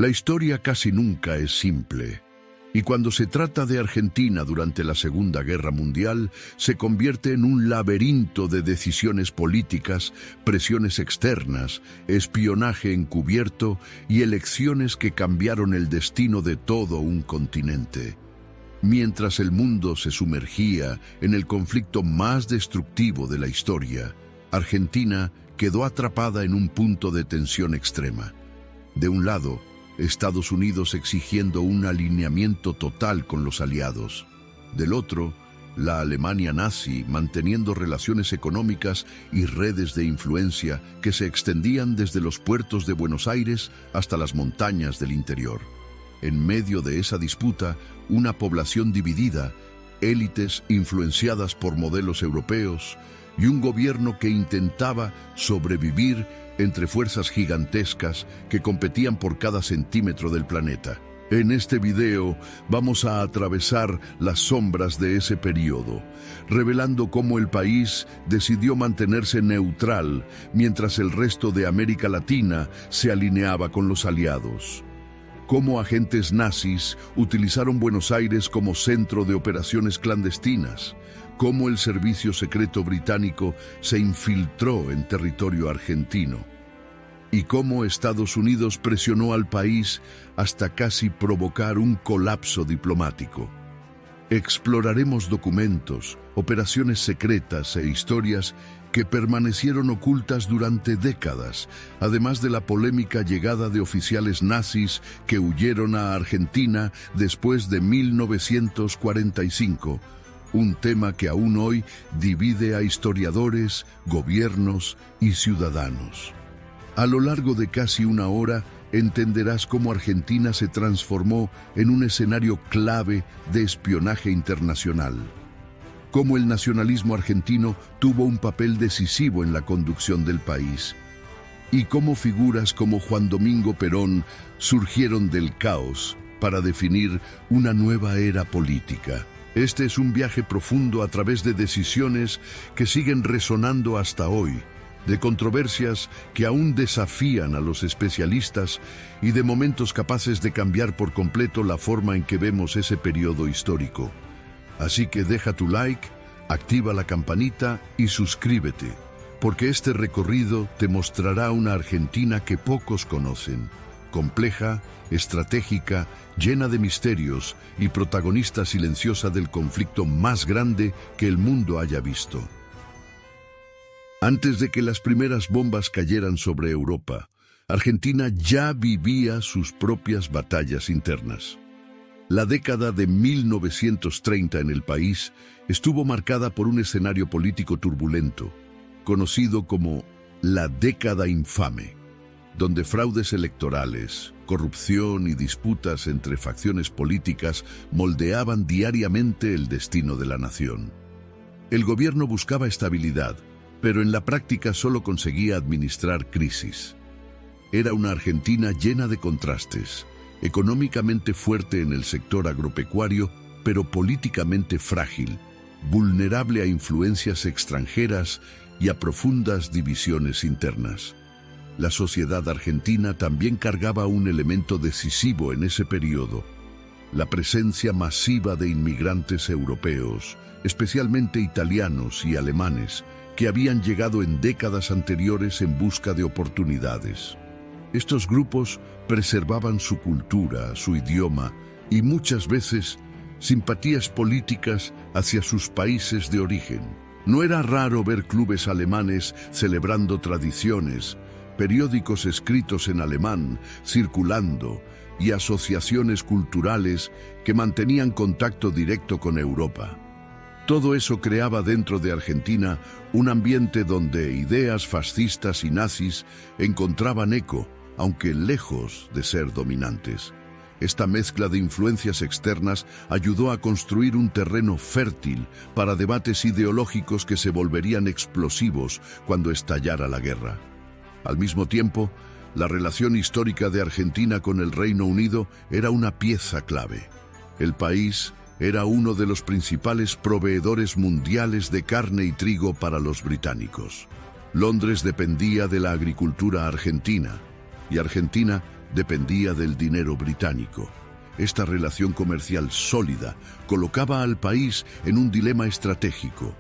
La historia casi nunca es simple, y cuando se trata de Argentina durante la Segunda Guerra Mundial, se convierte en un laberinto de decisiones políticas, presiones externas, espionaje encubierto y elecciones que cambiaron el destino de todo un continente. Mientras el mundo se sumergía en el conflicto más destructivo de la historia, Argentina quedó atrapada en un punto de tensión extrema. De un lado, Estados Unidos exigiendo un alineamiento total con los aliados. Del otro, la Alemania nazi manteniendo relaciones económicas y redes de influencia que se extendían desde los puertos de Buenos Aires hasta las montañas del interior. En medio de esa disputa, una población dividida, élites influenciadas por modelos europeos y un gobierno que intentaba sobrevivir entre fuerzas gigantescas que competían por cada centímetro del planeta. En este video vamos a atravesar las sombras de ese periodo, revelando cómo el país decidió mantenerse neutral mientras el resto de América Latina se alineaba con los aliados. Cómo agentes nazis utilizaron Buenos Aires como centro de operaciones clandestinas, cómo el servicio secreto británico se infiltró en territorio argentino, y cómo Estados Unidos presionó al país hasta casi provocar un colapso diplomático. Exploraremos documentos, operaciones secretas e historias que permanecieron ocultas durante décadas, además de la polémica llegada de oficiales nazis que huyeron a Argentina después de 1945, un tema que aún hoy divide a historiadores, gobiernos y ciudadanos. A lo largo de casi una hora, entenderás cómo Argentina se transformó en un escenario clave de espionaje internacional, cómo el nacionalismo argentino tuvo un papel decisivo en la conducción del país, y cómo figuras como Juan Domingo Perón surgieron del caos para definir una nueva era política. Este es un viaje profundo a través de decisiones que siguen resonando hasta hoy, de controversias que aún desafían a los especialistas y de momentos capaces de cambiar por completo la forma en que vemos ese periodo histórico. Así que deja tu like, activa la campanita y suscríbete, porque este recorrido te mostrará una Argentina que pocos conocen, compleja, estratégica, llena de misterios y protagonista silenciosa del conflicto más grande que el mundo haya visto. Antes de que las primeras bombas cayeran sobre Europa, Argentina ya vivía sus propias batallas internas. La década de 1930 en el país estuvo marcada por un escenario político turbulento, conocido como la década infame, donde fraudes electorales, corrupción y disputas entre facciones políticas moldeaban diariamente el destino de la nación. El gobierno buscaba estabilidad, pero en la práctica solo conseguía administrar crisis. Era una Argentina llena de contrastes, económicamente fuerte en el sector agropecuario, pero políticamente frágil, vulnerable a influencias extranjeras y a profundas divisiones internas. La sociedad argentina también cargaba un elemento decisivo en ese periodo: la presencia masiva de inmigrantes europeos, especialmente italianos y alemanes, que habían llegado en décadas anteriores en busca de oportunidades. Estos grupos preservaban su cultura, su idioma y muchas veces simpatías políticas hacia sus países de origen. No era raro ver clubes alemanes celebrando tradiciones, periódicos escritos en alemán circulando y asociaciones culturales que mantenían contacto directo con Europa. Todo eso creaba dentro de Argentina un ambiente donde ideas fascistas y nazis encontraban eco, aunque lejos de ser dominantes. Esta mezcla de influencias externas ayudó a construir un terreno fértil para debates ideológicos que se volverían explosivos cuando estallara la guerra. Al mismo tiempo, la relación histórica de Argentina con el Reino Unido era una pieza clave. El país era uno de los principales proveedores mundiales de carne y trigo para los británicos. Londres dependía de la agricultura argentina, y Argentina dependía del dinero británico. Esta relación comercial sólida colocaba al país en un dilema estratégico: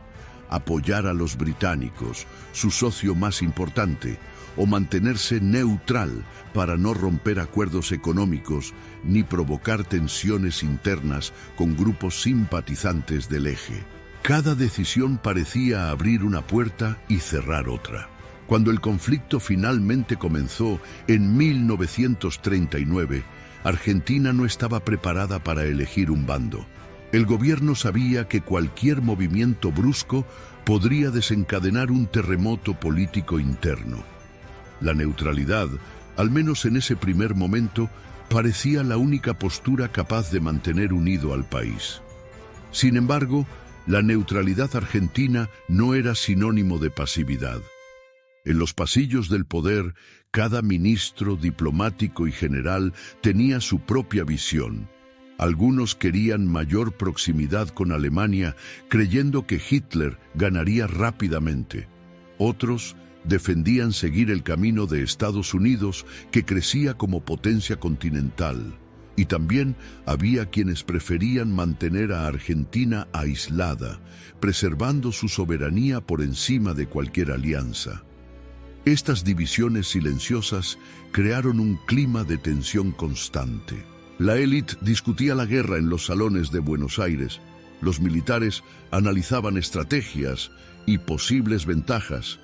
apoyar a los británicos, su socio más importante, o mantenerse neutral para no romper acuerdos económicos ni provocar tensiones internas con grupos simpatizantes del eje. Cada decisión parecía abrir una puerta y cerrar otra. Cuando el conflicto finalmente comenzó en 1939, Argentina no estaba preparada para elegir un bando. El gobierno sabía que cualquier movimiento brusco podría desencadenar un terremoto político interno. La neutralidad, al menos en ese primer momento, parecía la única postura capaz de mantener unido al país. Sin embargo, la neutralidad argentina no era sinónimo de pasividad. En los pasillos del poder, cada ministro, diplomático y general tenía su propia visión. Algunos querían mayor proximidad con Alemania, creyendo que Hitler ganaría rápidamente. Otros defendían seguir el camino de Estados Unidos, que crecía como potencia continental. Y también había quienes preferían mantener a Argentina aislada, preservando su soberanía por encima de cualquier alianza. Estas divisiones silenciosas crearon un clima de tensión constante. La élite discutía la guerra en los salones de Buenos Aires. Los militares analizaban estrategias y posibles ventajas,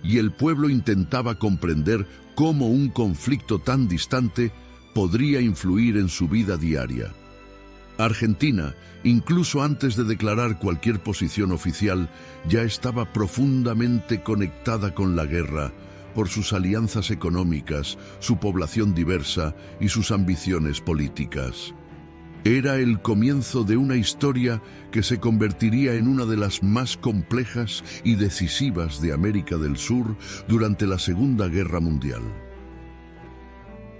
y el pueblo intentaba comprender cómo un conflicto tan distante podría influir en su vida diaria. Argentina, incluso antes de declarar cualquier posición oficial, ya estaba profundamente conectada con la guerra por sus alianzas económicas, su población diversa y sus ambiciones políticas. Era el comienzo de una historia que se convertiría en una de las más complejas y decisivas de América del Sur durante la Segunda Guerra Mundial.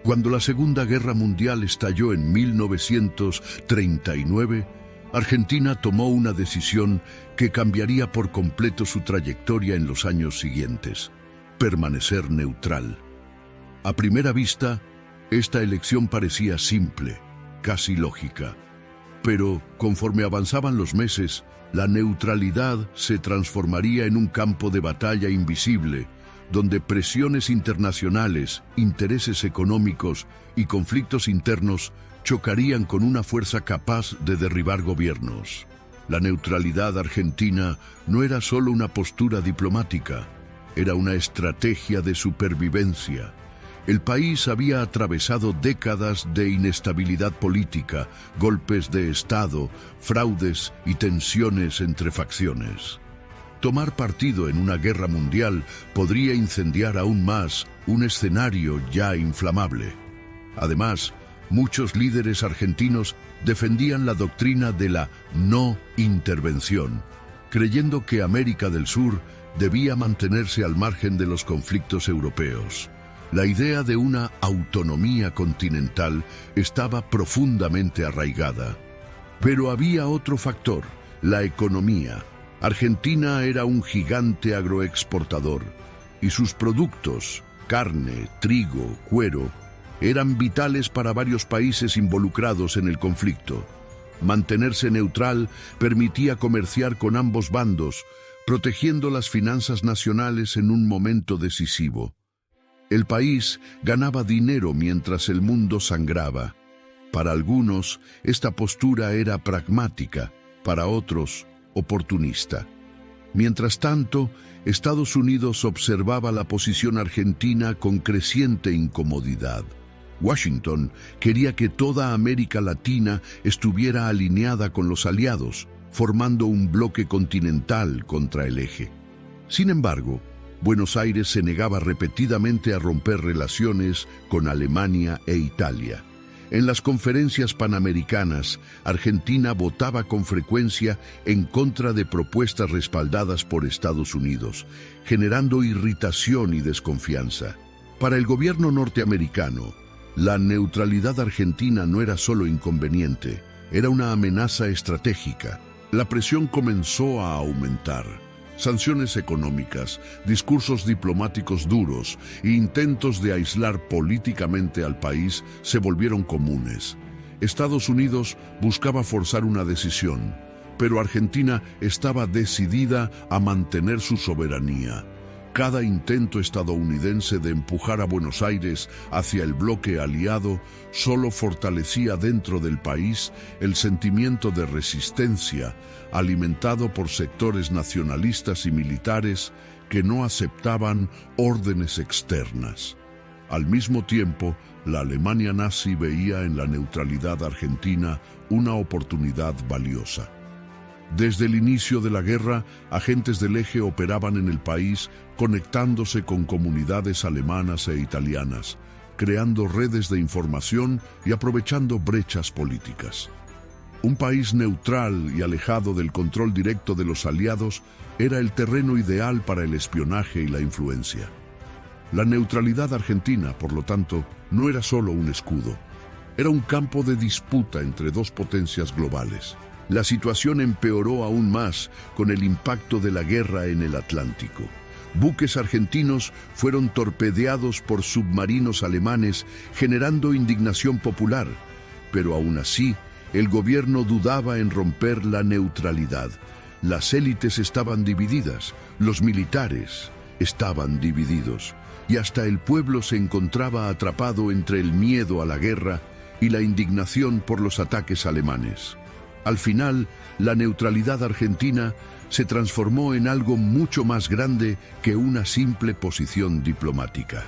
Cuando la Segunda Guerra Mundial estalló en 1939, Argentina tomó una decisión que cambiaría por completo su trayectoria en los años siguientes: permanecer neutral. A primera vista, esta elección parecía simple, casi lógica. Pero conforme avanzaban los meses, la neutralidad se transformaría en un campo de batalla invisible, donde presiones internacionales, intereses económicos y conflictos internos chocarían con una fuerza capaz de derribar gobiernos. La neutralidad argentina no era solo una postura diplomática, era una estrategia de supervivencia. El país había atravesado décadas de inestabilidad política, golpes de Estado, fraudes y tensiones entre facciones. Tomar partido en una guerra mundial podría incendiar aún más un escenario ya inflamable. Además, muchos líderes argentinos defendían la doctrina de la no intervención, creyendo que América del Sur debía mantenerse al margen de los conflictos europeos. La idea de una autonomía continental estaba profundamente arraigada. Pero había otro factor: la economía. Argentina era un gigante agroexportador, y sus productos, carne, trigo, cuero, eran vitales para varios países involucrados en el conflicto. Mantenerse neutral permitía comerciar con ambos bandos, protegiendo las finanzas nacionales en un momento decisivo. El país ganaba dinero mientras el mundo sangraba. Para algunos, esta postura era pragmática, para otros, oportunista. Mientras tanto, Estados Unidos observaba la posición argentina con creciente incomodidad. Washington quería que toda América Latina estuviera alineada con los aliados, formando un bloque continental contra el eje. Sin embargo, Buenos Aires se negaba repetidamente a romper relaciones con Alemania e Italia. En las conferencias panamericanas, Argentina votaba con frecuencia en contra de propuestas respaldadas por Estados Unidos, generando irritación y desconfianza. Para el gobierno norteamericano, la neutralidad argentina no era solo inconveniente, era una amenaza estratégica. La presión comenzó a aumentar. Sanciones económicas, discursos diplomáticos duros e intentos de aislar políticamente al país se volvieron comunes. Estados Unidos buscaba forzar una decisión, pero Argentina estaba decidida a mantener su soberanía. Cada intento estadounidense de empujar a Buenos Aires hacia el bloque aliado solo fortalecía dentro del país el sentimiento de resistencia, alimentado por sectores nacionalistas y militares que no aceptaban órdenes externas. Al mismo tiempo, la Alemania nazi veía en la neutralidad argentina una oportunidad valiosa. Desde el inicio de la guerra, agentes del Eje operaban en el país conectándose con comunidades alemanas e italianas, creando redes de información y aprovechando brechas políticas. Un país neutral y alejado del control directo de los aliados era el terreno ideal para el espionaje y la influencia. La neutralidad argentina, por lo tanto, no era solo un escudo, era un campo de disputa entre dos potencias globales. La situación empeoró aún más con el impacto de la guerra en el Atlántico. Buques argentinos fueron torpedeados por submarinos alemanes, generando indignación popular. Pero aún así, el gobierno dudaba en romper la neutralidad. Las élites estaban divididas, los militares estaban divididos, y hasta el pueblo se encontraba atrapado entre el miedo a la guerra y la indignación por los ataques alemanes. Al final, la neutralidad argentina se transformó en algo mucho más grande que una simple posición diplomática.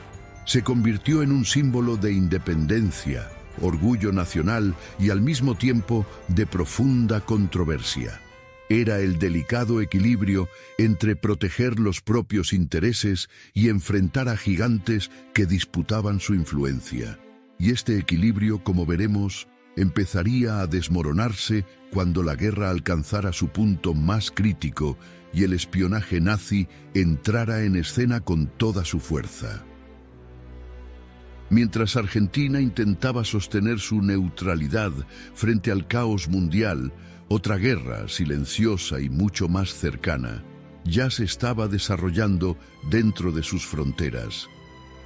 Se convirtió en un símbolo de independencia, orgullo nacional y al mismo tiempo de profunda controversia. Era el delicado equilibrio entre proteger los propios intereses y enfrentar a gigantes que disputaban su influencia. Y este equilibrio, como veremos, empezaría a desmoronarse cuando la guerra alcanzara su punto más crítico y el espionaje nazi entrara en escena con toda su fuerza. Mientras Argentina intentaba sostener su neutralidad frente al caos mundial, otra guerra silenciosa y mucho más cercana ya se estaba desarrollando dentro de sus fronteras.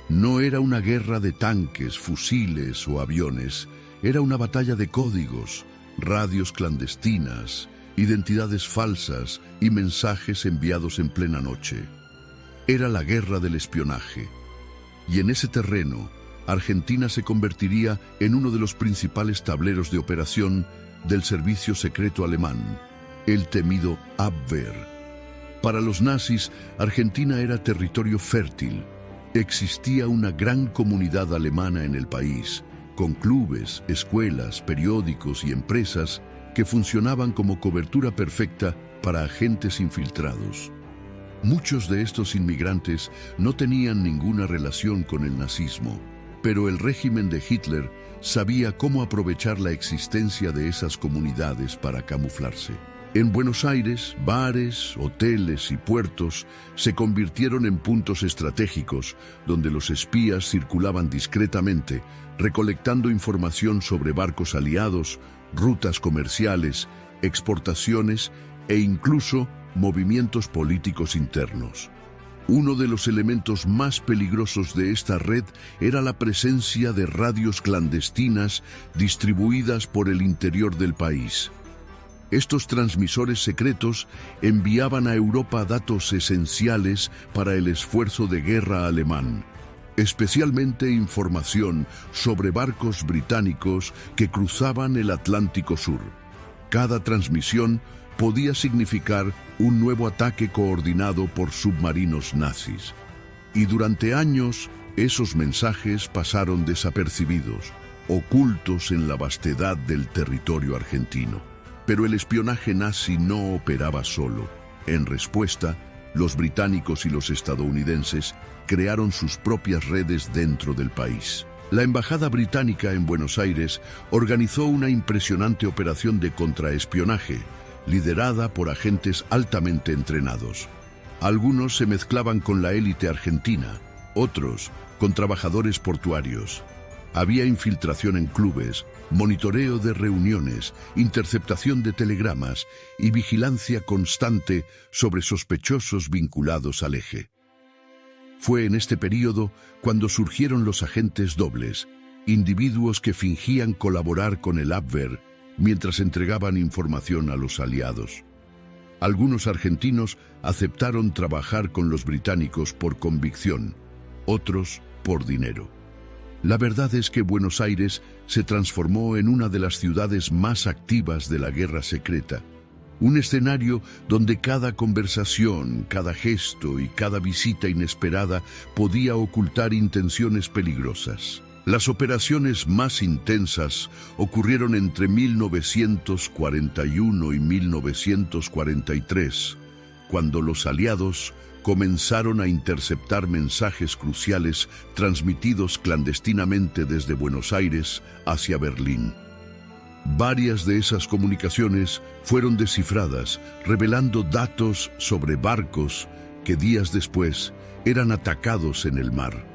No era una guerra de tanques, fusiles o aviones. Era una batalla de códigos, radios clandestinas, identidades falsas y mensajes enviados en plena noche. Era la guerra del espionaje. Y en ese terreno, Argentina se convertiría en uno de los principales tableros de operación del servicio secreto alemán, el temido Abwehr. Para los nazis, Argentina era territorio fértil. Existía una gran comunidad alemana en el país, con clubes, escuelas, periódicos y empresas que funcionaban como cobertura perfecta para agentes infiltrados. Muchos de estos inmigrantes no tenían ninguna relación con el nazismo, pero el régimen de Hitler sabía cómo aprovechar la existencia de esas comunidades para camuflarse. En Buenos Aires, bares, hoteles y puertos se convirtieron en puntos estratégicos donde los espías circulaban discretamente, recolectando información sobre barcos aliados, rutas comerciales, exportaciones e incluso movimientos políticos internos. Uno de los elementos más peligrosos de esta red era la presencia de radios clandestinas distribuidas por el interior del país. Estos transmisores secretos enviaban a Europa datos esenciales para el esfuerzo de guerra alemán, especialmente información sobre barcos británicos que cruzaban el Atlántico Sur. Cada transmisión podía significar un nuevo ataque coordinado por submarinos nazis. Y durante años, esos mensajes pasaron desapercibidos, ocultos en la vastedad del territorio argentino. Pero el espionaje nazi no operaba solo. En respuesta, los británicos y los estadounidenses crearon sus propias redes dentro del país. La embajada británica en Buenos Aires organizó una impresionante operación de contraespionaje, liderada por agentes altamente entrenados. Algunos se mezclaban con la élite argentina, otros con trabajadores portuarios. Había infiltración en clubes, monitoreo de reuniones, interceptación de telegramas y vigilancia constante sobre sospechosos vinculados al eje. Fue en este período cuando surgieron los agentes dobles, individuos que fingían colaborar con el Abwehr mientras entregaban información a los aliados. Algunos argentinos aceptaron trabajar con los británicos por convicción, otros por dinero. La verdad es que Buenos Aires se transformó en una de las ciudades más activas de la guerra secreta, un escenario donde cada conversación, cada gesto y cada visita inesperada podía ocultar intenciones peligrosas. Las operaciones más intensas ocurrieron entre 1941 y 1943, cuando los aliados comenzaron a interceptar mensajes cruciales transmitidos clandestinamente desde Buenos Aires hacia Berlín. Varias de esas comunicaciones fueron descifradas, revelando datos sobre barcos que días después eran atacados en el mar.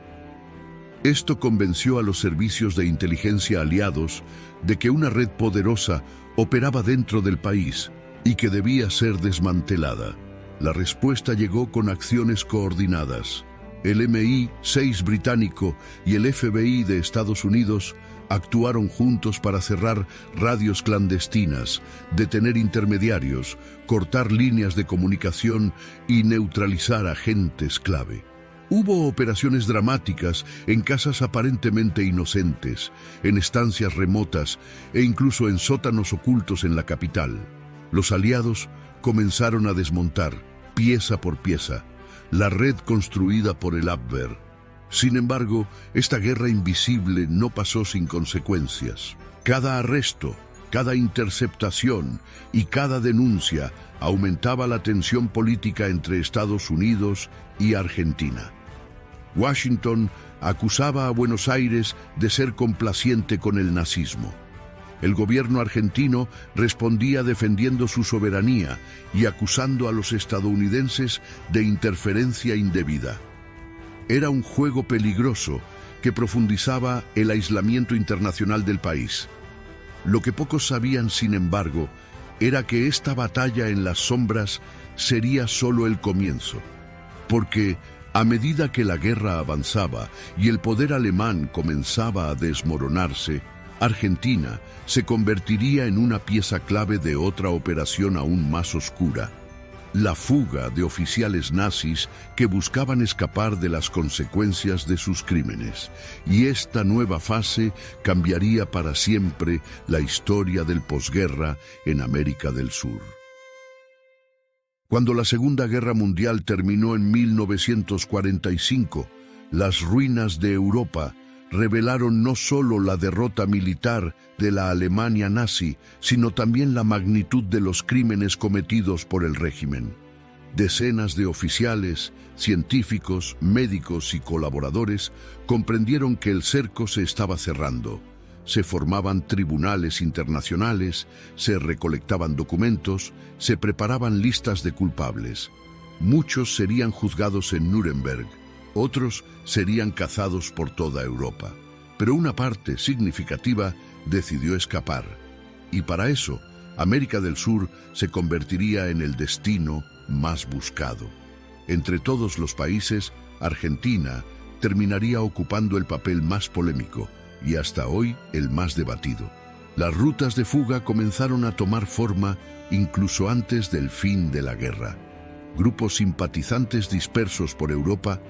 Esto convenció a los servicios de inteligencia aliados de que una red poderosa operaba dentro del país y que debía ser desmantelada. La respuesta llegó con acciones coordinadas. El MI6 británico y el FBI de Estados Unidos actuaron juntos para cerrar radios clandestinas, detener intermediarios, cortar líneas de comunicación y neutralizar agentes clave. Hubo operaciones dramáticas en casas aparentemente inocentes, en estancias remotas e incluso en sótanos ocultos en la capital. Los aliados comenzaron a desmontar, pieza por pieza, la red construida por el Abwehr. Sin embargo, esta guerra invisible no pasó sin consecuencias. Cada arresto, cada interceptación y cada denuncia aumentaba la tensión política entre Estados Unidos y Argentina. Washington acusaba a Buenos Aires de ser complaciente con el nazismo. El gobierno argentino respondía defendiendo su soberanía y acusando a los estadounidenses de interferencia indebida. Era un juego peligroso que profundizaba el aislamiento internacional del país. Lo que pocos sabían, sin embargo, era que esta batalla en las sombras sería solo el comienzo, porque a medida que la guerra avanzaba y el poder alemán comenzaba a desmoronarse, Argentina se convertiría en una pieza clave de otra operación aún más oscura: la fuga de oficiales nazis que buscaban escapar de las consecuencias de sus crímenes. Y esta nueva fase cambiaría para siempre la historia del posguerra en América del Sur. Cuando la Segunda Guerra Mundial terminó en 1945, las ruinas de Europa revelaron no solo la derrota militar de la Alemania nazi, sino también la magnitud de los crímenes cometidos por el régimen. Decenas de oficiales, científicos, médicos y colaboradores comprendieron que el cerco se estaba cerrando. Se formaban tribunales internacionales, se recolectaban documentos, se preparaban listas de culpables. Muchos serían juzgados en Nuremberg, otros serían cazados por toda Europa. Pero una parte significativa decidió escapar. Y para eso, América del Sur se convertiría en el destino más buscado. Entre todos los países, Argentina terminaría ocupando el papel más polémico y hasta hoy el más debatido. Las rutas de fuga comenzaron a tomar forma incluso antes del fin de la guerra. Grupos simpatizantes dispersos por Europa,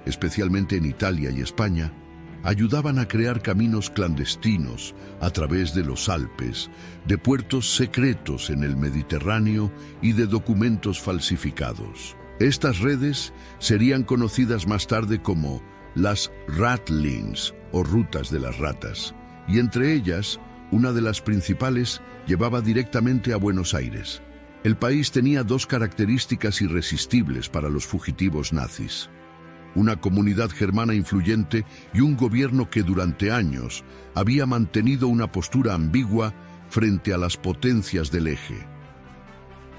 especialmente en Italia y España, ayudaban a crear caminos clandestinos a través de los Alpes, de puertos secretos en el Mediterráneo y de documentos falsificados. Estas redes serían conocidas más tarde como las Ratlings, o rutas de las ratas, y entre ellas, una de las principales llevaba directamente a Buenos Aires. El país tenía dos características irresistibles para los fugitivos nazis: una comunidad germana influyente y un gobierno que durante años había mantenido una postura ambigua frente a las potencias del eje.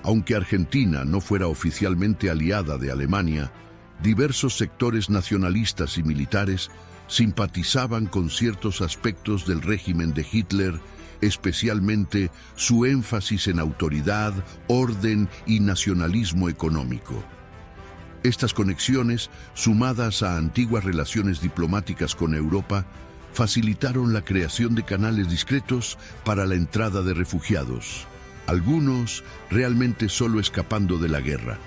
Aunque Argentina no fuera oficialmente aliada de Alemania, diversos sectores nacionalistas y militares simpatizaban con ciertos aspectos del régimen de Hitler, especialmente su énfasis en autoridad, orden y nacionalismo económico. Estas conexiones, sumadas a antiguas relaciones diplomáticas con Europa, facilitaron la creación de canales discretos para la entrada de refugiados, algunos realmente solo escapando de la guerra,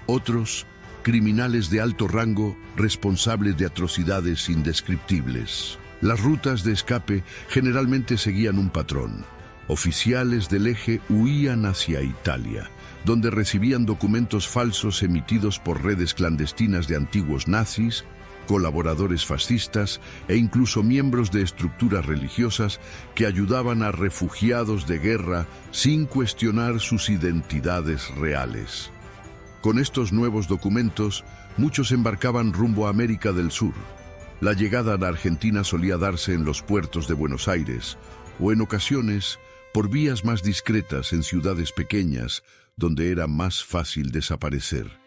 otros criminales de alto rango responsables de atrocidades indescriptibles. Las rutas de escape generalmente seguían un patrón. Oficiales del eje huían hacia Italia, donde recibían documentos falsos emitidos por redes clandestinas de antiguos nazis, colaboradores fascistas e incluso miembros de estructuras religiosas que ayudaban a refugiados de guerra sin cuestionar sus identidades reales. Con estos nuevos documentos, muchos embarcaban rumbo a América del Sur. La llegada a Argentina solía darse en los puertos de Buenos Aires o en ocasiones por vías más discretas en ciudades pequeñas donde era más fácil desaparecer.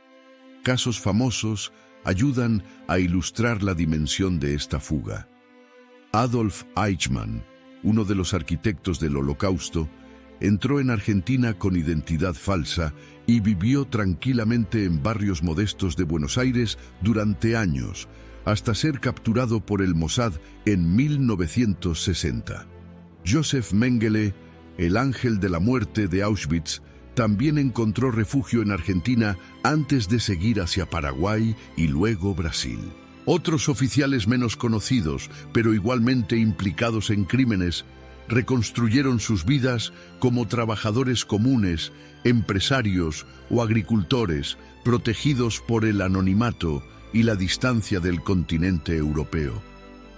Casos famosos ayudan a ilustrar la dimensión de esta fuga. Adolf Eichmann, uno de los arquitectos del Holocausto, entró en Argentina con identidad falsa y vivió tranquilamente en barrios modestos de Buenos Aires durante años, hasta ser capturado por el Mossad en 1960. Josef Mengele, el ángel de la muerte de Auschwitz, también encontró refugio en Argentina antes de seguir hacia Paraguay y luego Brasil. Otros oficiales menos conocidos, pero igualmente implicados en crímenes, reconstruyeron sus vidas como trabajadores comunes, empresarios o agricultores, protegidos por el anonimato y la distancia del continente europeo.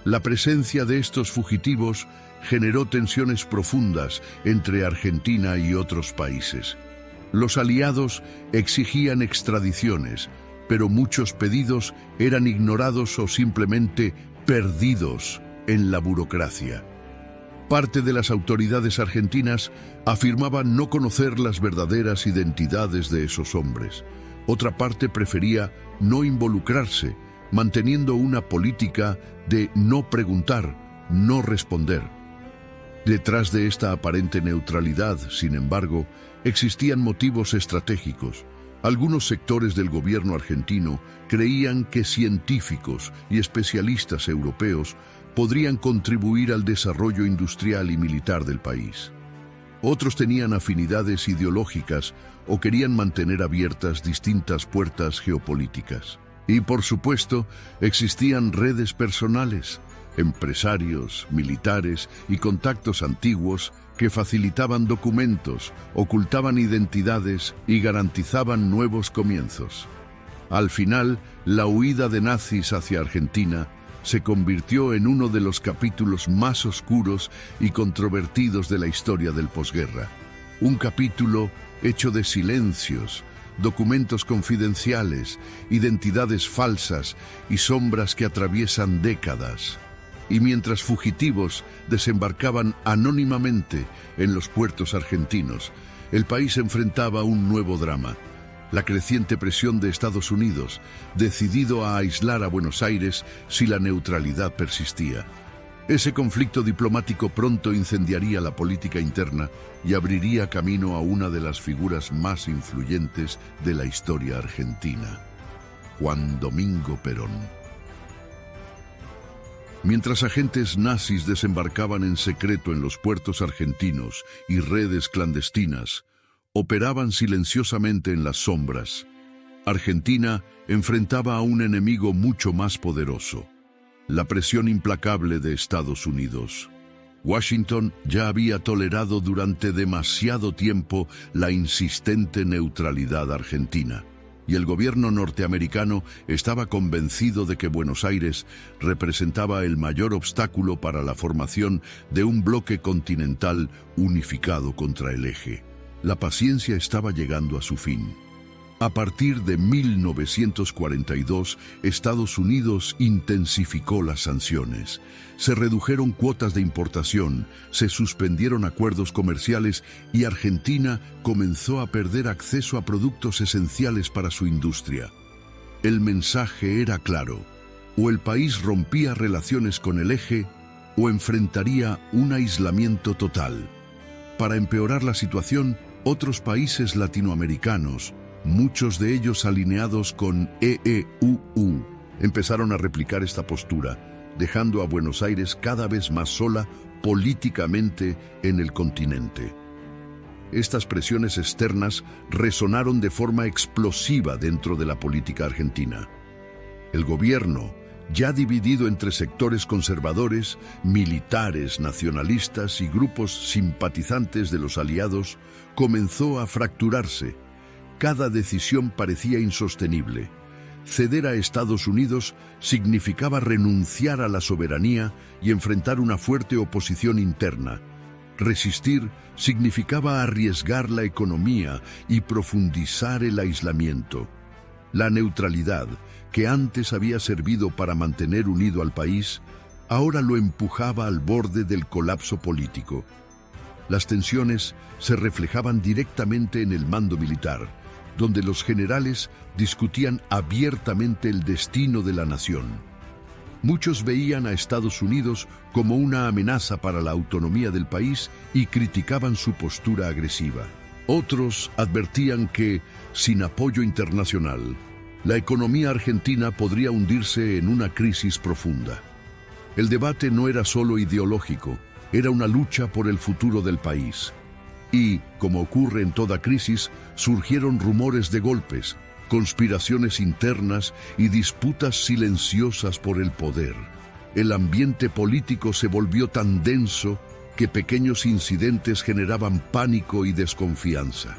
La presencia de estos fugitivos generó tensiones profundas entre Argentina y otros países. Los aliados exigían extradiciones, pero muchos pedidos eran ignorados o simplemente perdidos en la burocracia. Parte de las autoridades argentinas afirmaban no conocer las verdaderas identidades de esos hombres. Otra parte prefería no involucrarse, manteniendo una política de no preguntar, no responder. Detrás de esta aparente neutralidad, sin embargo, existían motivos estratégicos. Algunos sectores del gobierno argentino creían que científicos y especialistas europeos podrían contribuir al desarrollo industrial y militar del país. Otros tenían afinidades ideológicas o querían mantener abiertas distintas puertas geopolíticas. Y por supuesto, existían redes personales, empresarios, militares y contactos antiguos que facilitaban documentos, ocultaban identidades y garantizaban nuevos comienzos. Al final, la huida de nazis hacia Argentina se convirtió en uno de los capítulos más oscuros y controvertidos de la historia del posguerra. Un capítulo hecho de silencios, documentos confidenciales, identidades falsas y sombras que atraviesan décadas. Y mientras fugitivos desembarcaban anónimamente en los puertos argentinos, el país enfrentaba un nuevo drama: la creciente presión de Estados Unidos, decidido a aislar a Buenos Aires si la neutralidad persistía. Ese conflicto diplomático pronto incendiaría la política interna y abriría camino a una de las figuras más influyentes de la historia argentina, Juan Domingo Perón. Mientras agentes nazis desembarcaban en secreto en los puertos argentinos y redes clandestinas operaban silenciosamente en las sombras, Argentina enfrentaba a un enemigo mucho más poderoso: la presión implacable de Estados Unidos. Washington ya había tolerado durante demasiado tiempo la insistente neutralidad argentina, y el gobierno norteamericano estaba convencido de que Buenos Aires representaba el mayor obstáculo para la formación de un bloque continental unificado contra el eje. La paciencia estaba llegando a su fin. A partir de 1942, Estados Unidos intensificó las sanciones. Se redujeron cuotas de importación, se suspendieron acuerdos comerciales y Argentina comenzó a perder acceso a productos esenciales para su industria. El mensaje era claro: o el país rompía relaciones con el eje o enfrentaría un aislamiento total. Para empeorar la situación, otros países latinoamericanos, muchos de ellos alineados con EEUU, empezaron a replicar esta postura, dejando a Buenos Aires cada vez más sola políticamente en el continente. Estas presiones externas resonaron de forma explosiva dentro de la política argentina. El gobierno, ya dividido entre sectores conservadores, militares, nacionalistas y grupos simpatizantes de los aliados, comenzó a fracturarse. Cada decisión parecía insostenible. Ceder a Estados Unidos significaba renunciar a la soberanía y enfrentar una fuerte oposición interna. Resistir significaba arriesgar la economía y profundizar el aislamiento. La neutralidad, que antes había servido para mantener unido al país, ahora lo empujaba al borde del colapso político. Las tensiones se reflejaban directamente en el mando militar, donde los generales discutían abiertamente el destino de la nación. Muchos veían a Estados Unidos como una amenaza para la autonomía del país y criticaban su postura agresiva. Otros advertían que, sin apoyo internacional, la economía argentina podría hundirse en una crisis profunda. El debate no era solo ideológico, era una lucha por el futuro del país. Y, como ocurre en toda crisis, surgieron rumores de golpes, conspiraciones internas y disputas silenciosas por el poder. El ambiente político se volvió tan denso que pequeños incidentes generaban pánico y desconfianza.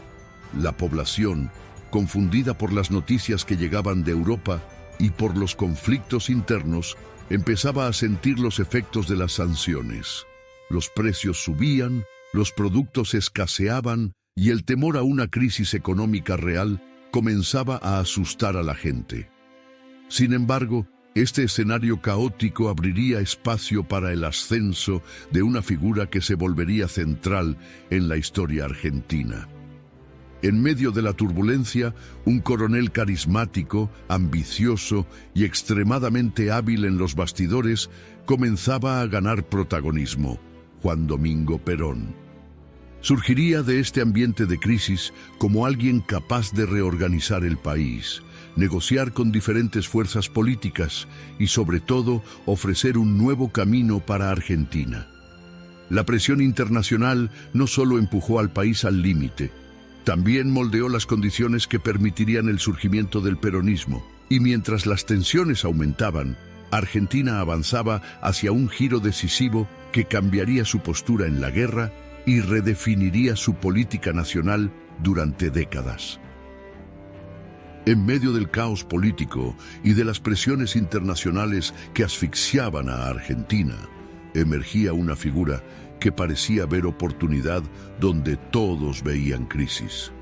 La población, confundida por las noticias que llegaban de Europa y por los conflictos internos, empezaba a sentir los efectos de las sanciones. Los precios subían, los productos escaseaban y el temor a una crisis económica real comenzaba a asustar a la gente. Sin embargo, este escenario caótico abriría espacio para el ascenso de una figura que se volvería central en la historia argentina. En medio de la turbulencia, un coronel carismático, ambicioso y extremadamente hábil en los bastidores comenzaba a ganar protagonismo: Juan Domingo Perón. Surgiría de este ambiente de crisis como alguien capaz de reorganizar el país, negociar con diferentes fuerzas políticas y, sobre todo, ofrecer un nuevo camino para Argentina. La presión internacional no solo empujó al país al límite, también moldeó las condiciones que permitirían el surgimiento del peronismo. Y mientras las tensiones aumentaban, Argentina avanzaba hacia un giro decisivo que cambiaría su postura en la guerra y redefiniría su política nacional durante décadas. En medio del caos político y de las presiones internacionales que asfixiaban a Argentina, emergía una figura que parecía ver oportunidad donde todos veían crisis.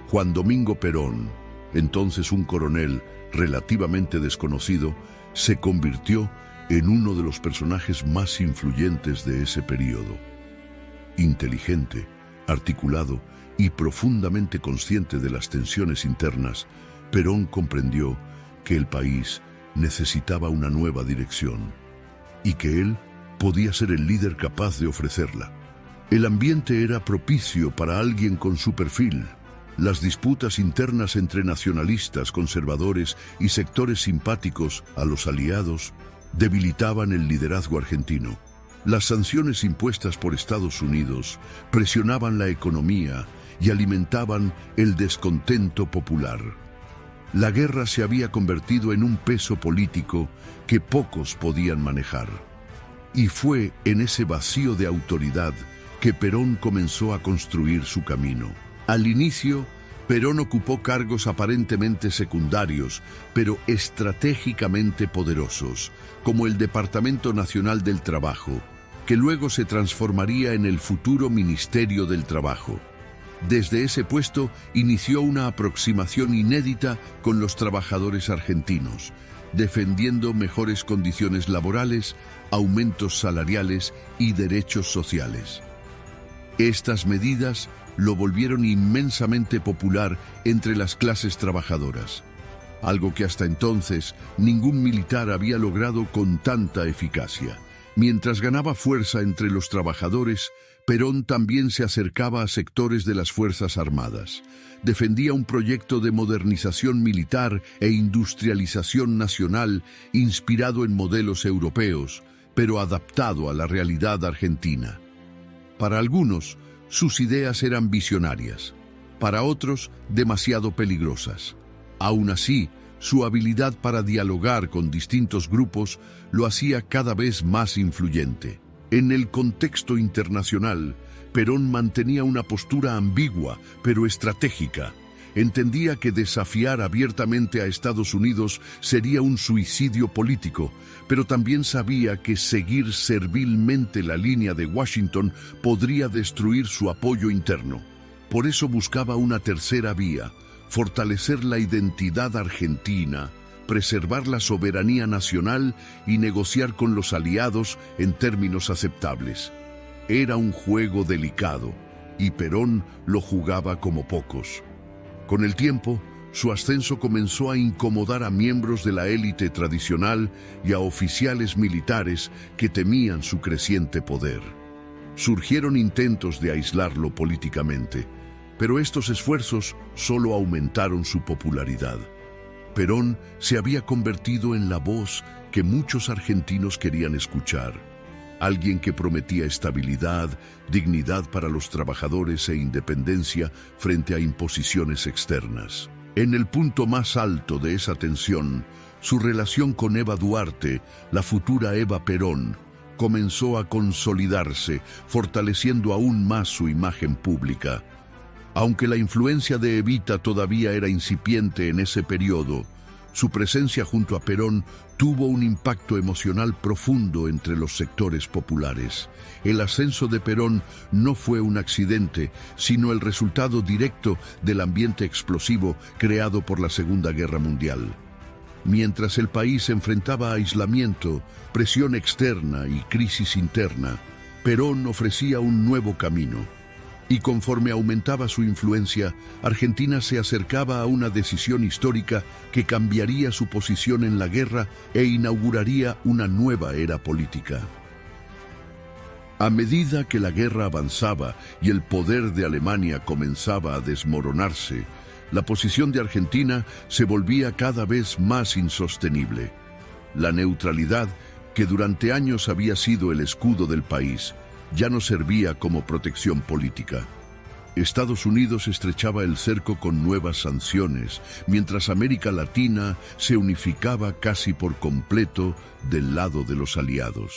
Juan Domingo Perón, entonces un coronel relativamente desconocido, se convirtió en uno de los personajes más influyentes de ese periodo. Inteligente, articulado y profundamente consciente de las tensiones internas, Perón comprendió que el país necesitaba una nueva dirección y que él podía ser el líder capaz de ofrecerla. El ambiente era propicio para alguien con su perfil. Las disputas internas entre nacionalistas, conservadores y sectores simpáticos a los aliados debilitaban el liderazgo argentino. Las sanciones impuestas por Estados Unidos presionaban la economía y alimentaban el descontento popular. La guerra se había convertido en un peso político que pocos podían manejar. Y fue en ese vacío de autoridad que Perón comenzó a construir su camino. Al inicio, Perón ocupó cargos aparentemente secundarios, pero estratégicamente poderosos, como el Departamento Nacional del Trabajo, que luego se transformaría en el futuro Ministerio del Trabajo. Desde ese puesto inició una aproximación inédita con los trabajadores argentinos, defendiendo mejores condiciones laborales, aumentos salariales y derechos sociales. Estas medidas lo volvieron inmensamente popular entre las clases trabajadoras. algo que hasta entonces ningún militar había logrado con tanta eficacia. Mientras ganaba fuerza entre los trabajadores, Perón también se acercaba a sectores de las Fuerzas Armadas. Defendía un proyecto de modernización militar e industrialización nacional inspirado en modelos europeos, pero adaptado a la realidad argentina. Para algunos, sus ideas eran visionarias, para otros, demasiado peligrosas. Aún así, su habilidad para dialogar con distintos grupos lo hacía cada vez más influyente. En el contexto internacional, Perón mantenía una postura ambigua, pero estratégica. Entendía que desafiar abiertamente a Estados Unidos sería un suicidio político, pero también sabía que seguir servilmente la línea de Washington podría destruir su apoyo interno. Por eso buscaba una tercera vía: fortalecer la identidad argentina, preservar la soberanía nacional y negociar con los aliados en términos aceptables. Era un juego delicado, y Perón lo jugaba como pocos. Con el tiempo, su ascenso comenzó a incomodar a miembros de la élite tradicional y a oficiales militares que temían su creciente poder. Surgieron intentos de aislarlo políticamente, pero estos esfuerzos solo aumentaron su popularidad. Perón se había convertido en la voz que muchos argentinos querían escuchar. Alguien que prometía estabilidad, dignidad para los trabajadores e independencia frente a imposiciones externas. En el punto más alto de esa tensión, su relación con Eva Duarte, la futura Eva Perón, comenzó a consolidarse, fortaleciendo aún más su imagen pública. Aunque la influencia de Evita todavía era incipiente en ese periodo, su presencia junto a Perón tuvo un impacto emocional profundo entre los sectores populares. El ascenso de Perón no fue un accidente, sino el resultado directo del ambiente explosivo creado por la Segunda Guerra Mundial. Mientras el país enfrentaba aislamiento, presión externa y crisis interna, Perón ofrecía un nuevo camino. Y conforme aumentaba su influencia, Argentina se acercaba a una decisión histórica que cambiaría su posición en la guerra e inauguraría una nueva era política. A medida que la guerra avanzaba y el poder de Alemania comenzaba a desmoronarse, la posición de Argentina se volvía cada vez más insostenible. La neutralidad, que durante años había sido el escudo del país, ya no servía como protección política. Estados Unidos estrechaba el cerco con nuevas sanciones, mientras América Latina se unificaba casi por completo del lado de los aliados.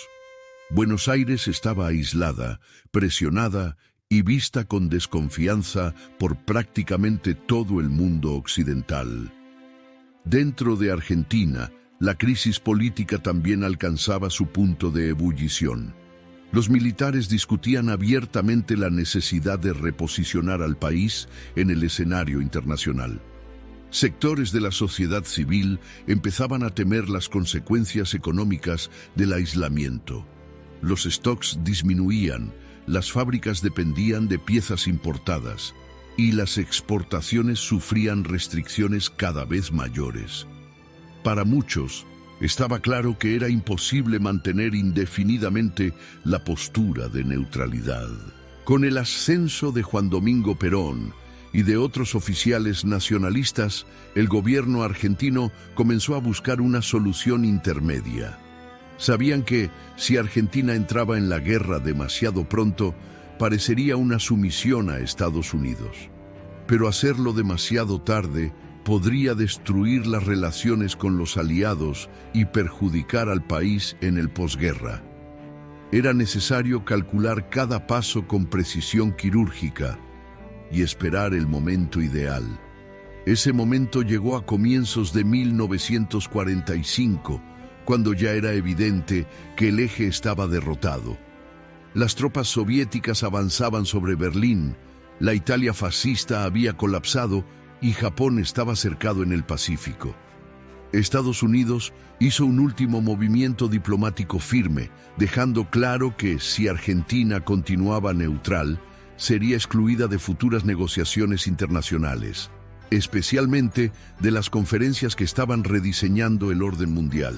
Buenos Aires estaba aislada, presionada y vista con desconfianza por prácticamente todo el mundo occidental. Dentro de Argentina, la crisis política también alcanzaba su punto de ebullición. Los militares discutían abiertamente la necesidad de reposicionar al país en el escenario internacional. Sectores de la sociedad civil empezaban a temer las consecuencias económicas del aislamiento. Los stocks disminuían, las fábricas dependían de piezas importadas y las exportaciones sufrían restricciones cada vez mayores. Para muchos, estaba claro que era imposible mantener indefinidamente la postura de neutralidad. Con el ascenso de Juan Domingo Perón y de otros oficiales nacionalistas, el gobierno argentino comenzó a buscar una solución intermedia. Sabían que, si Argentina entraba en la guerra demasiado pronto, parecería una sumisión a Estados Unidos. Pero hacerlo demasiado tarde podría destruir las relaciones con los aliados y perjudicar al país en el posguerra. Era necesario calcular cada paso con precisión quirúrgica y esperar el momento ideal. Ese momento llegó a comienzos de 1945, cuando ya era evidente que el eje estaba derrotado. Las tropas soviéticas avanzaban sobre Berlín, la Italia fascista había colapsado y Japón estaba cercado en el Pacífico. Estados Unidos hizo un último movimiento diplomático firme, dejando claro que si Argentina continuaba neutral, sería excluida de futuras negociaciones internacionales. especialmente de las conferencias que estaban rediseñando el orden mundial.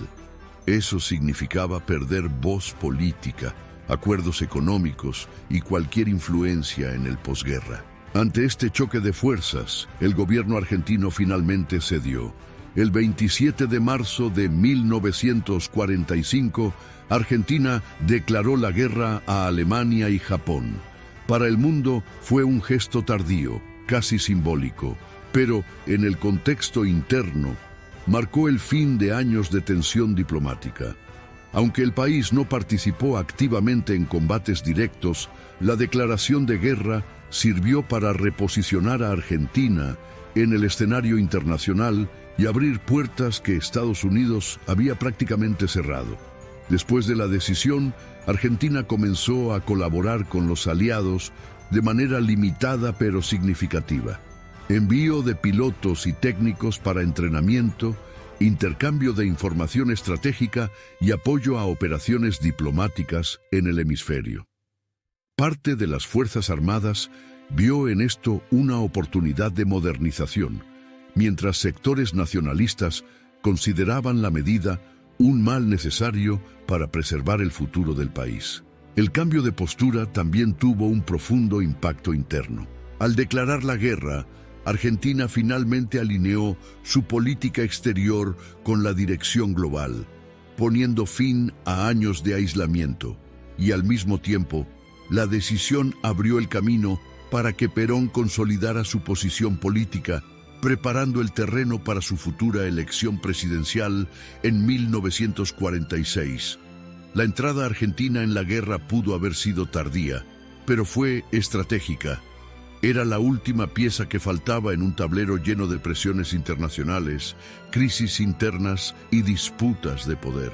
Eso significaba perder voz política, acuerdos económicos y cualquier influencia en el posguerra. Ante este choque de fuerzas, el gobierno argentino finalmente cedió. El 27 de marzo de 1945, Argentina declaró la guerra a Alemania y Japón. Para el mundo fue un gesto tardío, casi simbólico, pero en el contexto interno marcó el fin de años de tensión diplomática. Aunque el país no participó activamente en combates directos, la declaración de guerra sirvió para reposicionar a Argentina en el escenario internacional y abrir puertas que Estados Unidos había prácticamente cerrado. Después de la decisión, Argentina comenzó a colaborar con los aliados de manera limitada pero significativa. Envío de pilotos y técnicos para entrenamiento, intercambio de información estratégica y apoyo a operaciones diplomáticas en el hemisferio. Parte de las Fuerzas Armadas vio en esto una oportunidad de modernización, mientras sectores nacionalistas consideraban la medida un mal necesario para preservar el futuro del país. El cambio de postura también tuvo un profundo impacto interno. Al declarar la guerra, Argentina finalmente alineó su política exterior con la dirección global, poniendo fin a años de aislamiento, y al mismo tiempo, la decisión abrió el camino para que Perón consolidara su posición política, preparando el terreno para su futura elección presidencial en 1946. La entrada argentina en la guerra pudo haber sido tardía, pero fue estratégica. Era la última pieza que faltaba en un tablero lleno de presiones internacionales, crisis internas y disputas de poder.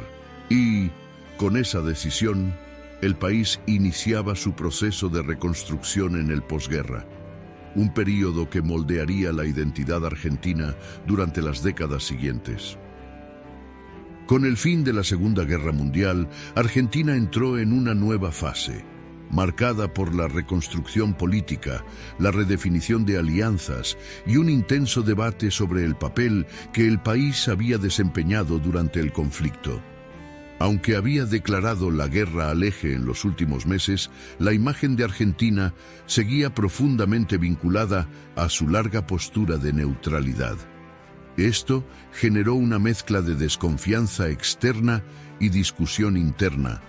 Y, con esa decisión, el país iniciaba su proceso de reconstrucción en el posguerra. Un período que moldearía la identidad argentina durante las décadas siguientes. Con el fin de la Segunda Guerra Mundial, Argentina entró en una nueva fase, marcada por la reconstrucción política, la redefinición de alianzas y un intenso debate sobre el papel que el país había desempeñado durante el conflicto. Aunque había declarado la guerra al eje en los últimos meses, la imagen de Argentina seguía profundamente vinculada a su larga postura de neutralidad. Esto generó una mezcla de desconfianza externa y discusión interna,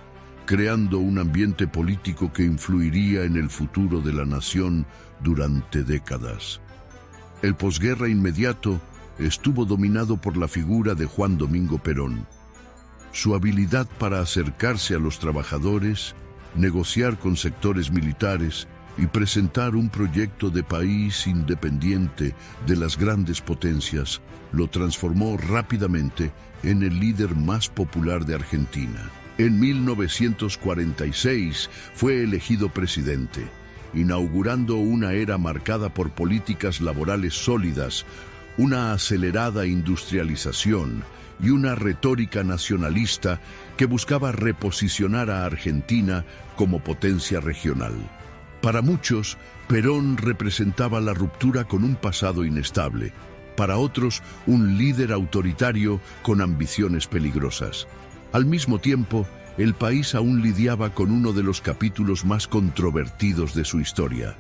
creando un ambiente político que influiría en el futuro de la nación durante décadas. El posguerra inmediato estuvo dominado por la figura de Juan Domingo Perón. Su habilidad para acercarse a los trabajadores, negociar con sectores militares y presentar un proyecto de país independiente de las grandes potencias lo transformó rápidamente en el líder más popular de Argentina. En 1946 fue elegido presidente, inaugurando una era marcada por políticas laborales sólidas, una acelerada industrialización y una retórica nacionalista que buscaba reposicionar a Argentina como potencia regional. Para muchos, Perón representaba la ruptura con un pasado inestable. Para otros, un líder autoritario con ambiciones peligrosas. Al mismo tiempo, el país aún lidiaba con uno de los capítulos más controvertidos de su historia: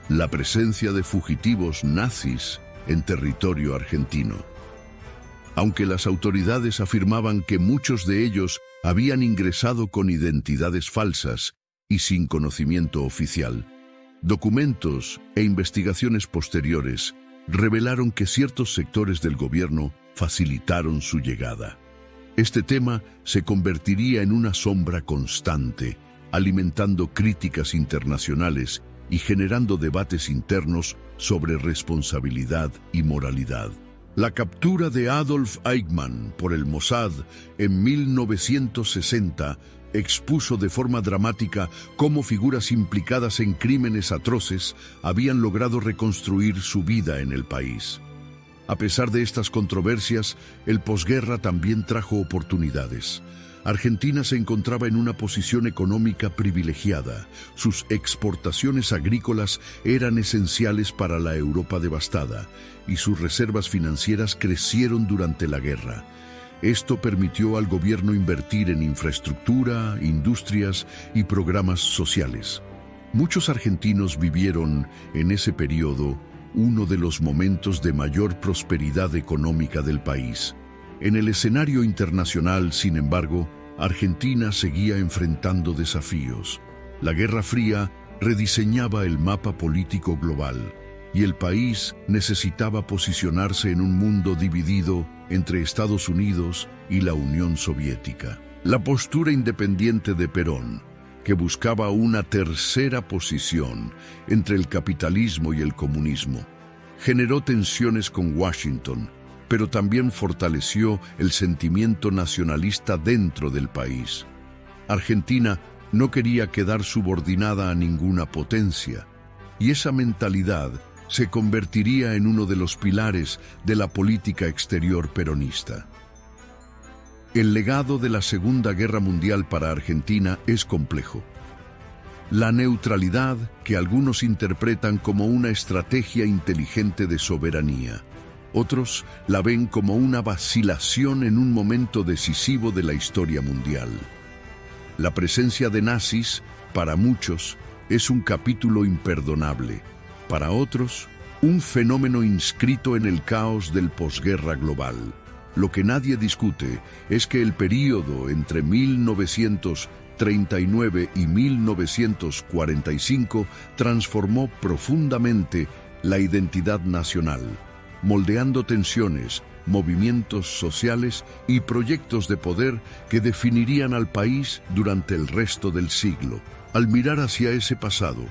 la presencia de fugitivos nazis en territorio argentino. Aunque las autoridades afirmaban que muchos de ellos habían ingresado con identidades falsas y sin conocimiento oficial, documentos e investigaciones posteriores revelaron que ciertos sectores del gobierno facilitaron su llegada. Este tema se convertiría en una sombra constante, alimentando críticas internacionales y generando debates internos sobre responsabilidad y moralidad. La captura de Adolf Eichmann por el Mossad en 1960 expuso de forma dramática cómo figuras implicadas en crímenes atroces habían logrado reconstruir su vida en el país. A pesar de estas controversias, el posguerra también trajo oportunidades. Argentina se encontraba en una posición económica privilegiada. Sus exportaciones agrícolas eran esenciales para la Europa devastada y sus reservas financieras crecieron durante la guerra. Esto permitió al gobierno invertir en infraestructura, industrias y programas sociales. Muchos argentinos vivieron en ese periodo uno de los momentos de mayor prosperidad económica del país. En el escenario internacional, sin embargo, Argentina seguía enfrentando desafíos. La Guerra Fría rediseñaba el mapa político global y el país necesitaba posicionarse en un mundo dividido entre Estados Unidos y la Unión Soviética. La postura independiente de Perón, que buscaba una tercera posición entre el capitalismo y el comunismo, generó tensiones con Washington, pero también fortaleció el sentimiento nacionalista dentro del país. Argentina no quería quedar subordinada a ninguna potencia, y esa mentalidad se convertiría en uno de los pilares de la política exterior peronista. El legado de la Segunda Guerra Mundial para Argentina es complejo. La neutralidad, que algunos interpretan como una estrategia inteligente de soberanía, otros la ven como una vacilación en un momento decisivo de la historia mundial. La presencia de nazis, para muchos, es un capítulo imperdonable. Para otros, un fenómeno inscrito en el caos del posguerra global. Lo que nadie discute es que el período entre 1939 y 1945 transformó profundamente la identidad nacional, moldeando tensiones, movimientos sociales y proyectos de poder que definirían al país durante el resto del siglo. Al mirar hacia ese pasado,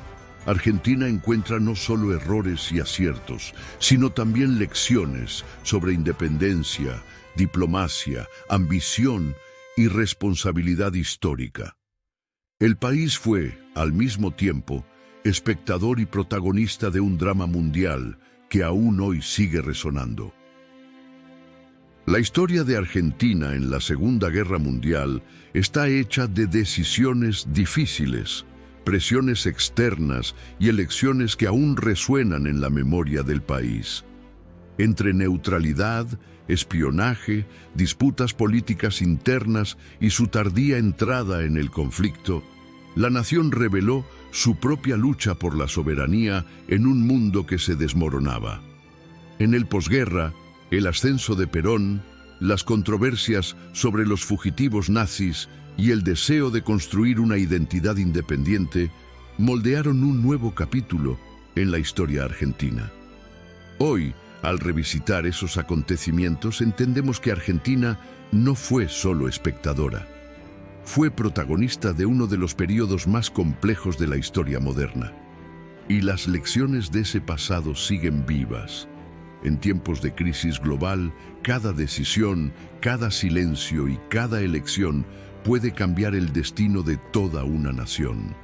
Argentina encuentra no solo errores y aciertos, sino también lecciones sobre independencia, diplomacia, ambición y responsabilidad histórica. El país fue, al mismo tiempo, espectador y protagonista de un drama mundial que aún hoy sigue resonando. La historia de Argentina en la Segunda Guerra Mundial está hecha de decisiones difíciles, presiones externas y elecciones que aún resuenan en la memoria del país. Entre neutralidad, espionaje, disputas políticas internas y su tardía entrada en el conflicto, la nación reveló su propia lucha por la soberanía en un mundo que se desmoronaba. En el posguerra, el ascenso de Perón, las controversias sobre los fugitivos nazis y el deseo de construir una identidad independiente moldearon un nuevo capítulo en la historia argentina. Hoy, al revisitar esos acontecimientos, entendemos que Argentina no fue solo espectadora. Fue protagonista de uno de los periodos más complejos de la historia moderna. Y las lecciones de ese pasado siguen vivas. En tiempos de crisis global, cada decisión, cada silencio y cada elección puede cambiar el destino de toda una nación.